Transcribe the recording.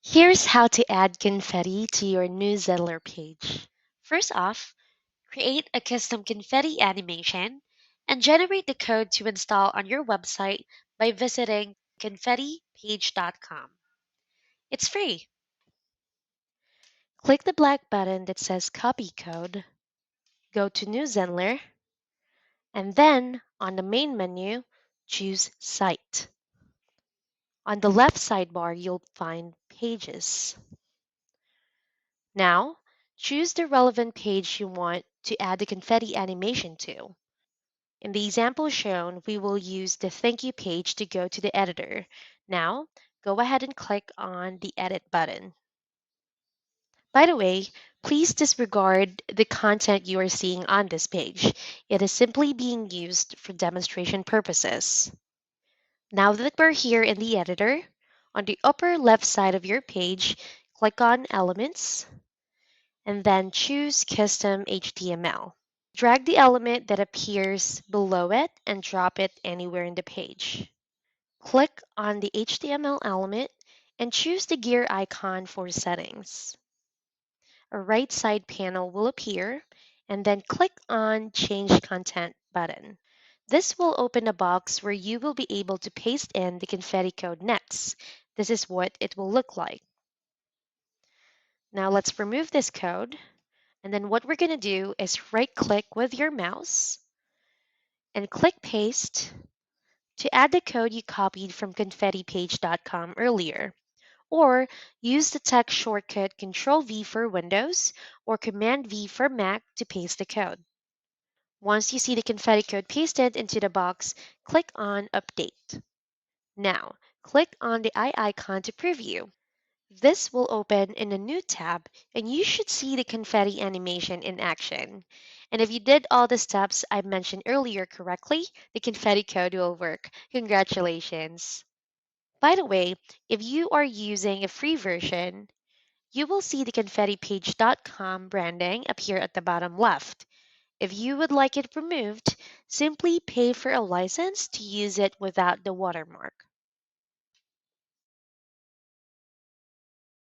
Here's how to add confetti to your new Zenler page. First off, create a custom confetti animation and generate the code to install on your website by visiting ConfettiPage.com. It's free. Click the black button that says Copy Code, go to New Zenler, and then on the main menu, choose Site. On the left sidebar, you'll find Pages. Now, choose the relevant page you want to add the confetti animation to. In the example shown, we will use the Thank You page to go to the editor. Now, go ahead and click on the Edit button. By the way, please disregard the content you are seeing on this page. It is simply being used for demonstration purposes. Now that we're here in the editor, on the upper left side of your page, click on Elements, and then choose Custom HTML. Drag the element that appears below it and drop it anywhere in the page. Click on the HTML element and choose the gear icon for settings. A right side panel will appear, and then click on Change Content button. This will open a box where you will be able to paste in the confetti code next. This is what it will look like. Now let's remove this code. And then what we're going to do is right-click with your mouse and click Paste to add the code you copied from ConfettiPage.com earlier. Or use the text shortcut Control-V for Windows or Command-V for Mac to paste the code. Once you see the confetti code pasted into the box, click on Update. Now, click on the eye icon to preview. This will open in a new tab and you should see the confetti animation in action. And if you did all the steps I mentioned earlier correctly, the confetti code will work. Congratulations! By the way, if you are using a free version, you will see the ConfettiPage.com branding appear at the bottom left. If you would like it removed, simply pay for a license to use it without the watermark.